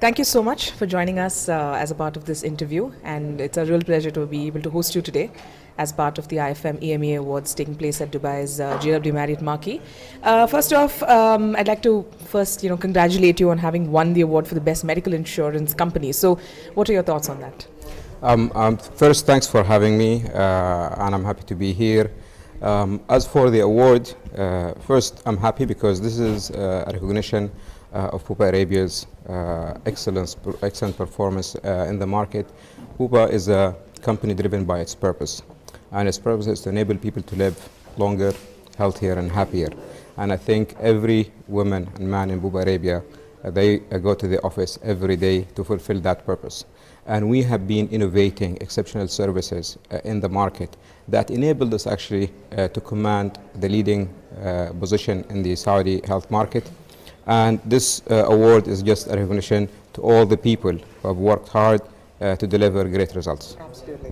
Thank you so much for joining us as a part of this interview, and it's a real pleasure to be able to host you today as part of the IFM EMEA Awards taking place at Dubai's JW Marriott Marquee. First off, I'd like to first, congratulate you on having won the award for the best medical insurance company. So, what are your thoughts on that? First, thanks for having me, and I'm happy to be here. As for the award, first, I'm happy because this is a recognition of Bupa Arabia's excellent performance in the market. Bupa is a company driven by its purpose, and its purpose is to enable people to live longer, healthier, and happier. And I think every woman and man in Bupa Arabia, they go to the office every day to fulfill that purpose. And we have been innovating exceptional services in the market that enabled us actually to command the leading position in the Saudi health market. And this award is just a recognition to all the people who have worked hard to deliver great results. Absolutely.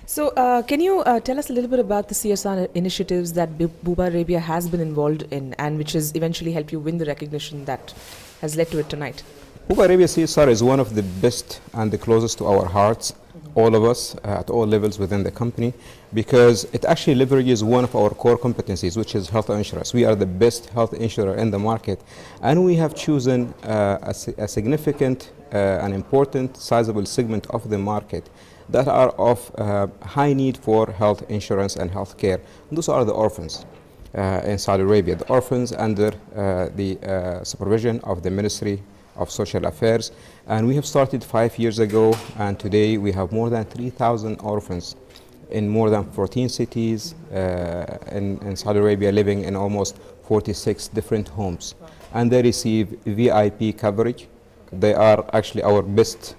So, can you tell us a little bit about the CSR initiatives that Bupa Arabia has been involved in and which has eventually helped you win the recognition that has led to it tonight? Bupa Arabia CSR is one of the best and the closest to our hearts, all of us at all levels within the company, because it actually leverages one of our core competencies, which is health insurance. We are the best health insurer in the market, and we have chosen a significant and important sizable segment of the market that are of high need for health insurance and health care. Those are the orphans in Saudi Arabia, the orphans under the supervision of the Ministry of Social Affairs. And we have started 5 years ago, and today we have more than 3,000 orphans in more than 14 cities in Saudi Arabia, living in almost 46 different homes. And they receive VIP coverage. They are actually our best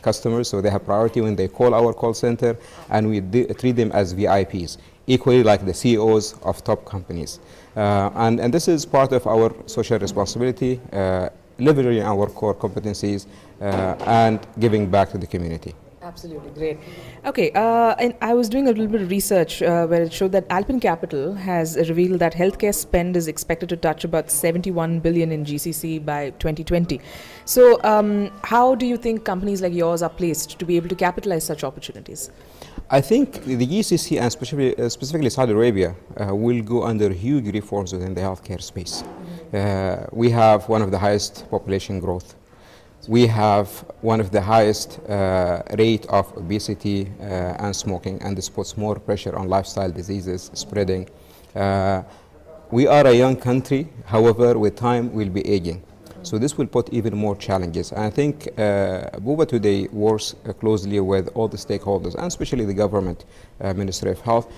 customers, so they have priority when they call our call center, and we treat them as VIPs, equally like the CEOs of top companies. And this is part of our social responsibility, leveraging our core competencies and giving back to the community. Absolutely, great. Okay, and I was doing a little bit of research where it showed that Alpine Capital has revealed that healthcare spend is expected to touch about 71 billion in GCC by 2020. So how do you think companies like yours are placed to be able to capitalize such opportunities? I think the GCC and specifically Saudi Arabia will go under huge reforms within the healthcare space. We have one of the highest population growth. We have one of the highest rate of obesity and smoking, and this puts more pressure on lifestyle diseases spreading. We are a young country, however, with time we'll be aging. So this will put even more challenges. And I think Bupa today works closely with all the stakeholders, and especially the government, Ministry of Health,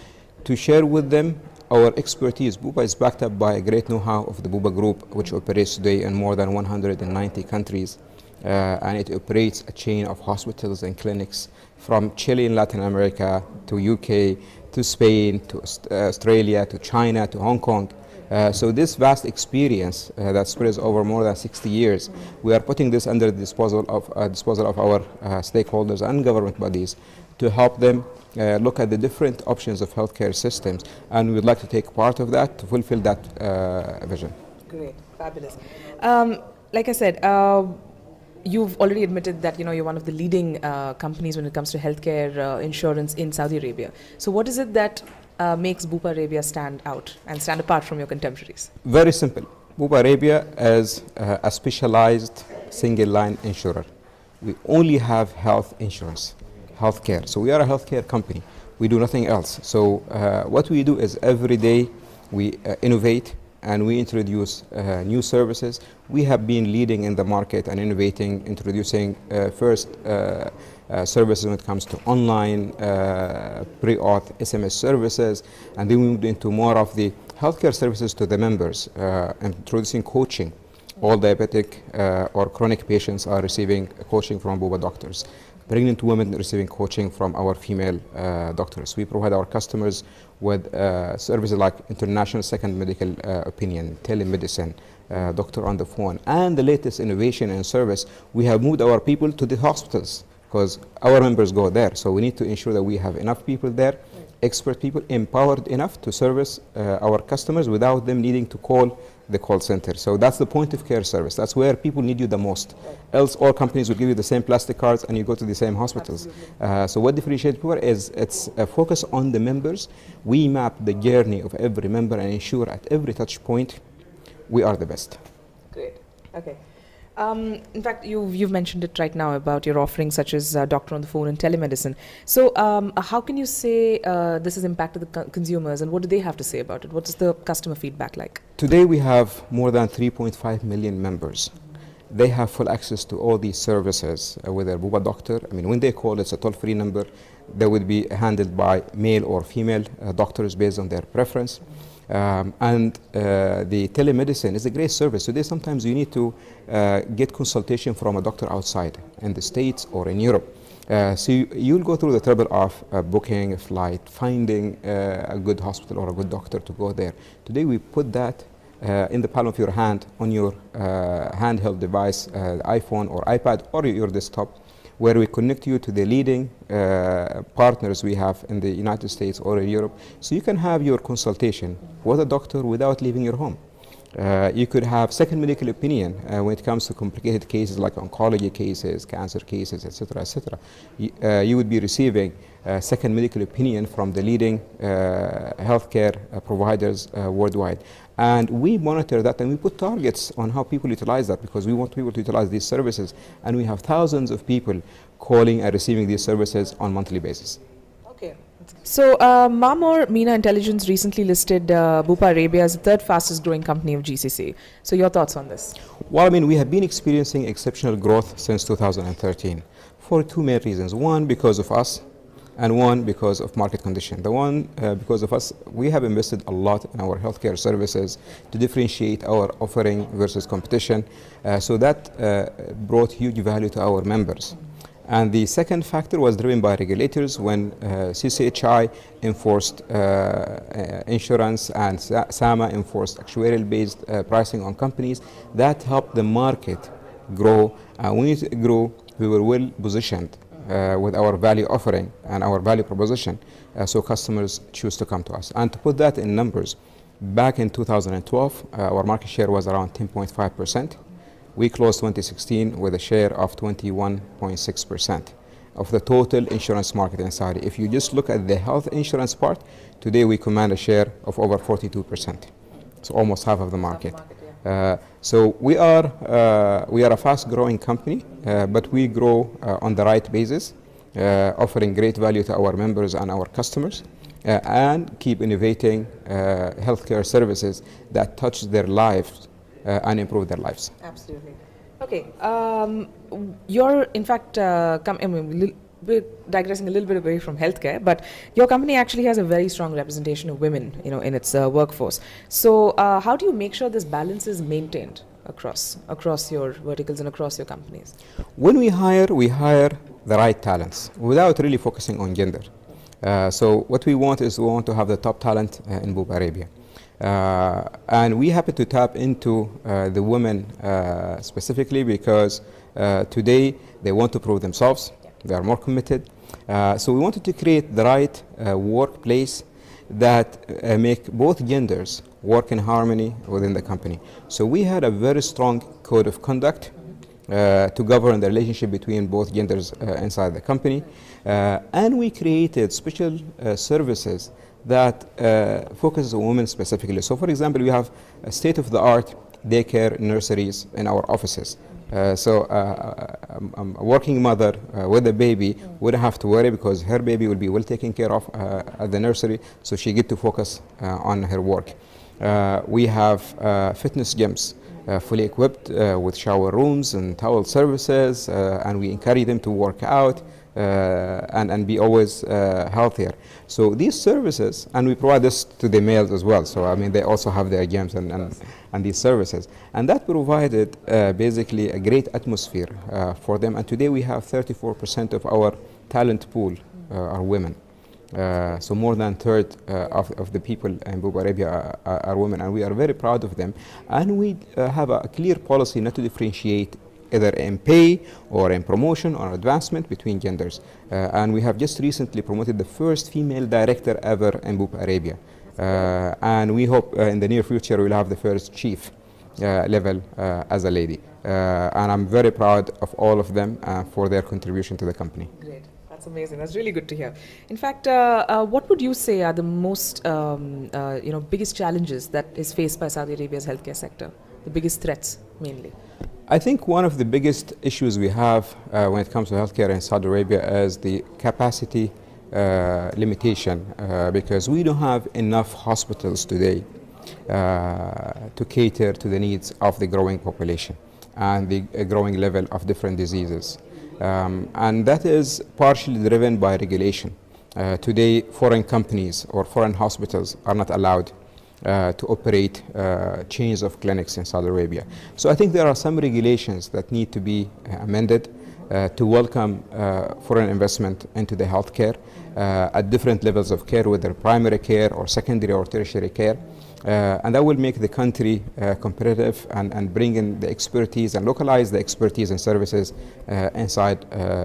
to share with them our expertise. Bupa is backed up by a great know-how of the Bupa Group, which operates today in more than 190 countries. And it operates a chain of hospitals and clinics from Chile in Latin America to UK to Spain to Australia to China to Hong Kong. So this vast experience that spreads over more than 60 years, we are putting this under the disposal of our stakeholders and government bodies to help them look at the different options of healthcare systems, and we would like to take part of that to fulfill that vision. Great, fabulous. Like I said, you've already admitted that you're one of the leading companies when it comes to healthcare insurance in Saudi Arabia. So what is it that makes Bupa Arabia stand out and stand apart from your contemporaries? Very simple. Bupa Arabia is a specialized single line insurer. We only have health insurance, healthcare. So we are a healthcare company. We do nothing else. So what we do is every day we innovate and we introduce new services. We have been leading in the market and innovating, introducing first services when it comes to online pre-auth SMS services, and then we moved into more of the healthcare services to the members, introducing coaching. All diabetic or chronic patients are receiving coaching from Bupa doctors. Pregnant women receiving coaching from our female doctors. We provide our customers with services like international second medical opinion, telemedicine, doctor on the phone, and the latest innovation and service. We have moved our people to the hospitals because our members go there. So we need to ensure that we have enough people there, expert people, empowered enough to service our customers without them needing to call the call center. So that's the point of care service. That's where people need you the most. Else, all companies will give you the same plastic cards and you go to the same hospitals. So what differentiates Bupa is it's a focus on the members. We map the journey of every member and ensure at every touch point we are the best. Great. Okay. In fact, you've mentioned it right now about your offerings such as doctor on the phone and telemedicine. So how can you say this has impacted the consumers, and what do they have to say about it? What is the customer feedback like? Today we have more than 3.5 million members. They have full access to all these services with their Bupa doctor. I mean, when they call, it's a toll-free number. They would be handled by male or female doctors based on their preference. The telemedicine is a great service. Today, sometimes you need to get consultation from a doctor outside in the States or in Europe. So you'll go through the trouble of booking a flight, finding a good hospital or a good doctor to go there. Today, we put that in the palm of your hand on your handheld device, iPhone or iPad or your desktop, where we connect you to the leading partners we have in the United States or in Europe, so you can have your consultation with a doctor without leaving your home. You could have second medical opinion when it comes to complicated cases like oncology cases, cancer cases, etc., etc. You would be receiving second medical opinion from the leading healthcare providers worldwide. And we monitor that and we put targets on how people utilize that, because we want people to utilize these services. And we have thousands of people calling and receiving these services on a monthly basis. Okay. So Marmor MENA Intelligence recently listed Bupa Arabia as the third fastest growing company of GCC. So your thoughts on this? Well, I mean, we have been experiencing exceptional growth since 2013 for two main reasons. One, because of us, and one because of market condition. The one because of us, we have invested a lot in our healthcare services to differentiate our offering versus competition. So that brought huge value to our members. And the second factor was driven by regulators when CCHI enforced insurance and SAMA enforced actuarial-based pricing on companies. That helped the market grow. When it grew, we were well positioned with our value offering and our value proposition, so customers choose to come to us. And to put that in numbers, back in 2012, our market share was around 10.5%. We closed 2016 with a share of 21.6% of the total insurance market in Saudi. If you just look at the health insurance part, today we command a share of over 42%, so almost half of the market. So we are a fast-growing company, but we grow on the right basis, offering great value to our members and our customers, and keep innovating healthcare services that touch their lives and improve their lives. Absolutely. Okay. You're in fact, we're digressing a little bit away from healthcare, but your company actually has a very strong representation of women, in its workforce. So how do you make sure this balance is maintained across your verticals and across your companies? When we hire the right talents without really focusing on gender. So what we want to have the top talent in Bupa Arabia. And we happen to tap into the women specifically because today they want to prove themselves. They are more committed. So we wanted to create the right workplace that make both genders work in harmony within the company. So we had a very strong code of conduct to govern the relationship between both genders inside the company. And we created special services that focuses on women specifically. So for example, we have a state-of-the-art daycare nurseries in our offices. So a working mother with a baby wouldn't have to worry because her baby will be well taken care of at the nursery, so she get to focus on her work. We have fitness gyms fully equipped with shower rooms and towel services, and we encourage them to work out and be always healthier. So these services, and we provide this to the males as well, so I mean they also have their gyms and these services, and that provided basically a great atmosphere for them. And today we have 34% of our talent pool are women. So more than a third of the people in Bupa Arabia are women, and we are very proud of them. And we have a clear policy not to differentiate either in pay or in promotion or advancement between genders. And we have just recently promoted the first female director ever in Bupa Arabia. And we hope in the near future we'll have the first chief level as a lady. And I'm very proud of all of them for their contribution to the company. Great. That's amazing. That's really good to hear. In fact, what would you say are the most, biggest challenges that is faced by Saudi Arabia's healthcare sector? The biggest threats, mainly? I think one of the biggest issues we have when it comes to healthcare in Saudi Arabia is the capacity limitation, because we don't have enough hospitals today to cater to the needs of the growing population and the growing level of different diseases. And that is partially driven by regulation. Today, foreign companies or foreign hospitals are not allowed to operate chains of clinics in Saudi Arabia. So I think there are some regulations that need to be amended to welcome foreign investment into the healthcare at different levels of care, whether primary care or secondary or tertiary care. And that will make the country competitive and bring in the expertise and localize the expertise and services inside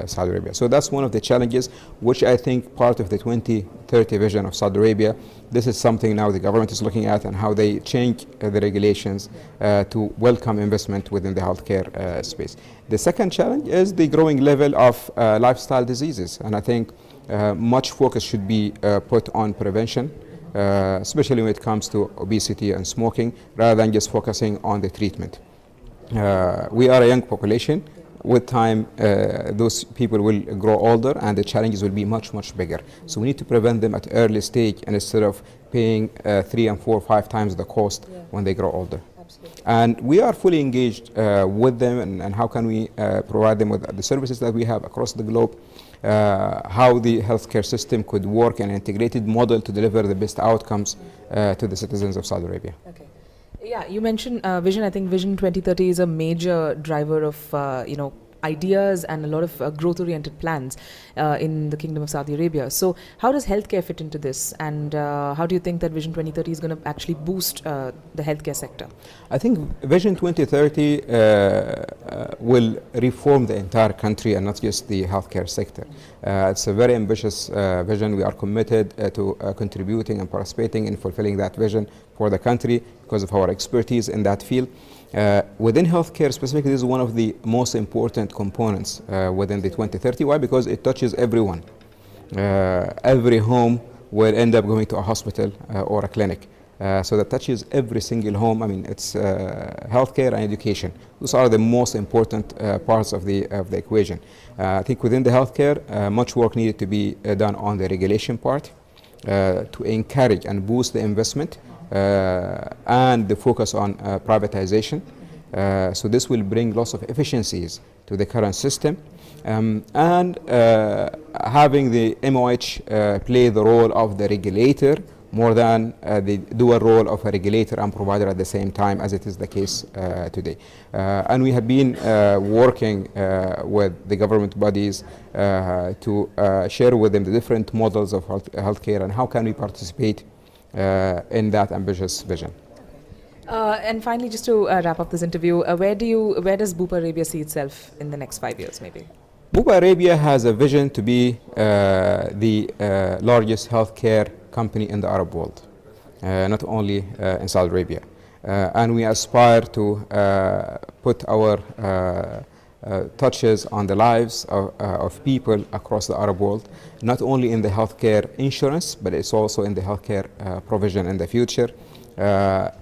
Saudi Arabia. So that's one of the challenges, which I think part of the 2030 vision of Saudi Arabia. This is something now the government is looking at, and how they change the regulations to welcome investment within the healthcare space. The second challenge is the growing level of lifestyle diseases, and I think much focus should be put on prevention, especially when it comes to obesity and smoking, rather than just focusing on the treatment. We are a young population. With time, those people will grow older and the challenges will be much, much bigger. So we need to prevent them at early stage, and instead of paying 3 and 4 or 5 times the cost when they grow older. Absolutely. And we are fully engaged with them, and how can we provide them with the services that we have across the globe, how the healthcare system could work in an integrated model to deliver the best outcomes to the citizens of Saudi Arabia. Okay. Yeah, you mentioned vision. I think Vision 2030 is a major driver of, ideas and a lot of growth-oriented plans in the Kingdom of Saudi Arabia. So how does healthcare fit into this, and how do you think that Vision 2030 is going to actually boost the healthcare sector? I think Vision 2030 will reform the entire country and not just the healthcare sector. It's a very ambitious vision. We are committed to contributing and participating in fulfilling that vision for the country because of our expertise in that field. Within healthcare specifically, this is one of the most important components within the 2030. Why? Because it touches everyone. Every home will end up going to a hospital or a clinic. So that touches every single home. I mean, it's healthcare and education. Those are the most important parts of the equation. I think within the healthcare, much work needed to be done on the regulation part to encourage and boost the investment and the focus on privatization. So this will bring lots of efficiencies to the current system, and having the MOH play the role of the regulator more than the dual role of a regulator and provider at the same time, as it is the case today. And we have been working with the government bodies to share with them the different models of healthcare and how can we participate in that ambitious vision. And finally, just to wrap up this interview, where does Bupa Arabia see itself in the next 5 years, maybe? Bupa Arabia has a vision to be the largest healthcare company in the Arab world, not only in Saudi Arabia. And we aspire to put our touches on the lives of people across the Arab world, not only in the healthcare insurance, but it's also in the healthcare provision in the future.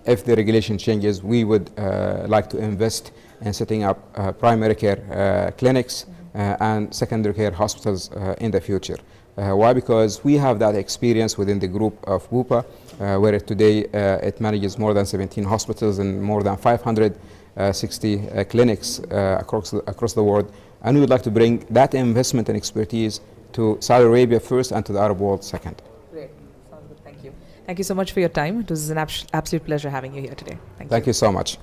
If the regulation changes, we would like to invest in setting up primary care clinics and secondary care hospitals in the future. Why? Because we have that experience within the group of Bupa, where today it manages more than 17 hospitals and more than 560 clinics across the world. And we would like to bring that investment and expertise to Saudi Arabia first and to the Arab world second. Great. Sounds good. Thank you. Thank you so much for your time. It was an absolute pleasure having you here today. Thank you so much.